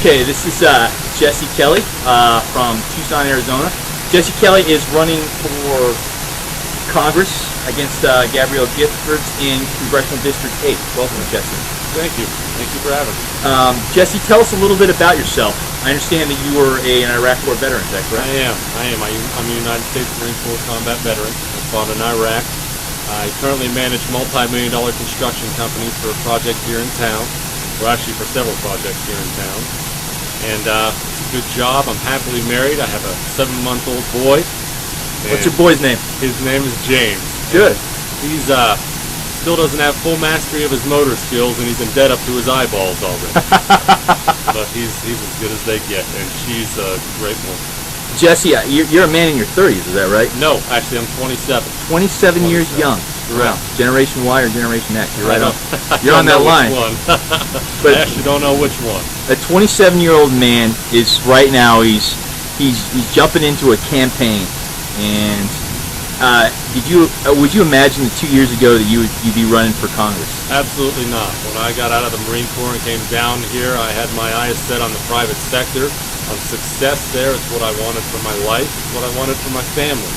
Okay, this is Jesse Kelly from Tucson, Arizona. Jesse Kelly is running for Congress against Gabrielle Giffords in Congressional District 8. Welcome, Jesse. Thank you. Thank you for having me. Jesse, tell us a little bit about yourself. I understand that you were an Iraq War veteran, is that correct? I am. I'm a United States Marine Corps combat veteran. I fought in Iraq. I currently manage multi-million-dollar construction companies for a project here in town. Well, actually for several projects here in town. And it's a good job. I'm happily married. I have a 7-month-old boy. What's your boy's name? His name is James. Good. He's still doesn't have full mastery of his motor skills, and he's in debt up to his eyeballs already. But he's as good as they get, and she's a great woman. Jesse, you're a man in your 30s, is that right? No, actually I'm 27. 27 years young. Correct. Wow. Generation Y or Generation X? You're right on. You're on that line. But I actually don't know which one. A 27-year-old man is right now. He's jumping into a campaign, and would you imagine that 2 years ago that you'd be running for Congress? Absolutely not. When I got out of the Marine Corps and came down here, I had my eyes set on the private sector, on success there. It's what I wanted for my life. It's what I wanted for my family.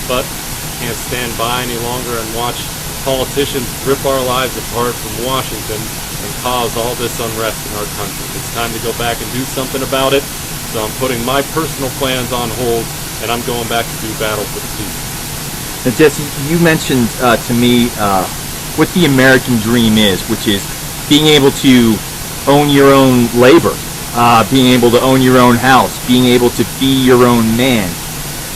But I can't stand by any longer and watch politicians rip our lives apart from Washington and cause all this unrest in our country. It's time to go back and do something about it. So I'm putting my personal plans on hold, and I'm going back to do battle for the people. Now, Jesse, you mentioned to me what the American dream is, which is being able to own your own labor, being able to own your own house, being able to be your own man.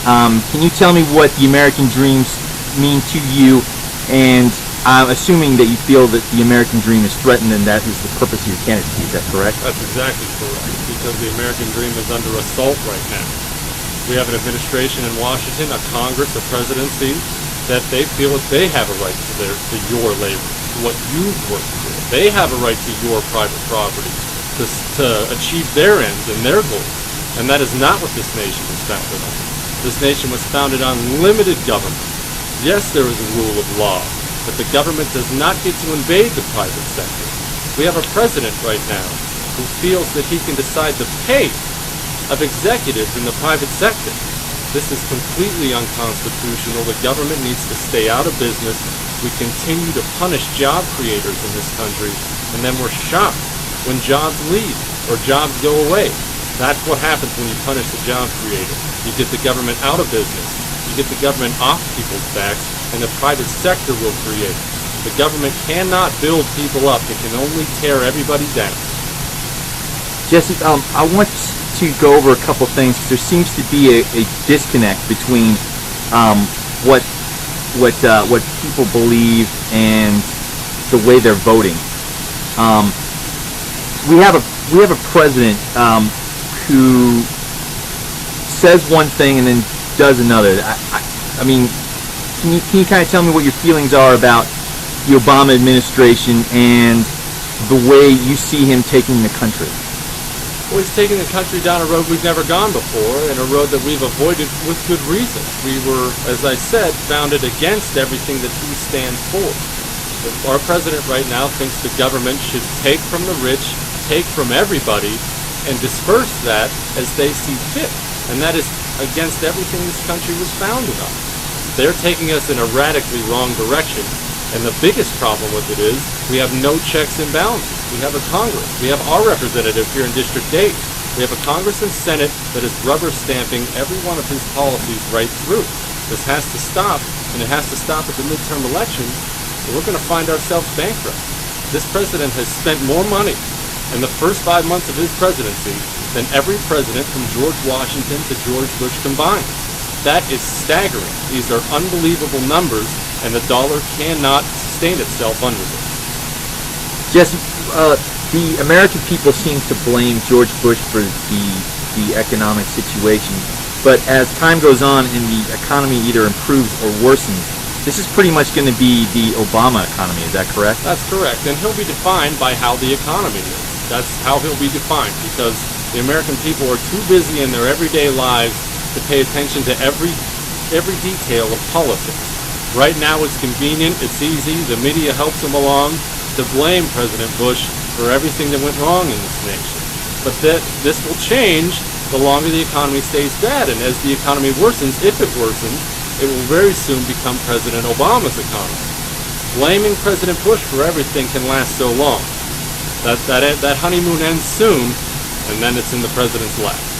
Can you tell me what the American dreams mean to you? And I'm assuming that you feel that the American dream is threatened, and that is the purpose of your candidacy. Is that correct? That's exactly correct, because the American dream is under assault right now. We have an administration in Washington, a Congress, a presidency, that they feel that they have a right to your labor, to what you've worked for. They have a right to your private property, to achieve their ends and their goals. And that is not what this nation was founded on. This nation was founded on limited government. Yes, there is a rule of law, but the government does not get to invade the private sector. We have a president right now who feels that he can decide the pay of executives in the private sector. This is completely unconstitutional. The government needs to stay out of business. We continue to punish job creators in this country, and then we're shocked when jobs leave or jobs go away. That's what happens when you punish the job creator. You get the government out of business. You get the government off people's backs, and the private sector will create. The government cannot build people up. It can only tear everybody down. Jesse, I want to go over a couple things, because there seems to be a disconnect between what people believe and the way they're voting. We have a president who says one thing and then does another. I mean, can you kind of tell me what your feelings are about the Obama administration and the way you see him taking the country? Well, he's taking the country down a road we've never gone before, and a road that we've avoided with good reason. We were, as I said, founded against everything that he stands for. Our president right now thinks the government should take from the rich, take from everybody, and disperse that as they see fit. And that is against everything this country was founded on. They're taking us in a radically wrong direction. And the biggest problem with it is we have no checks and balances. We have a Congress. We have our representative here in District 8. We have a Congress and Senate that is rubber stamping every one of his policies right through. This has to stop, and it has to stop at the midterm elections, or we're going to find ourselves bankrupt. This president has spent more money in the first 5 months of his presidency than every president from George Washington to George Bush combined. That is staggering. These are unbelievable numbers, and the dollar cannot sustain itself under this. Jesse, the American people seem to blame George Bush for the economic situation, but as time goes on and the economy either improves or worsens, this is pretty much going to be the Obama economy. Is that correct? That's correct, and he'll be defined by how the economy is. That's how he'll be defined, because the American people are too busy in their everyday lives to pay attention to every detail of politics. Right now it's convenient, it's easy, the media helps them along to blame President Bush for everything that went wrong in this nation. But this will change the longer the economy stays bad, and as the economy worsens, if it worsens, it will very soon become President Obama's economy. Blaming President Bush for everything can last so long. That honeymoon ends soon, and then it's in the president's lap.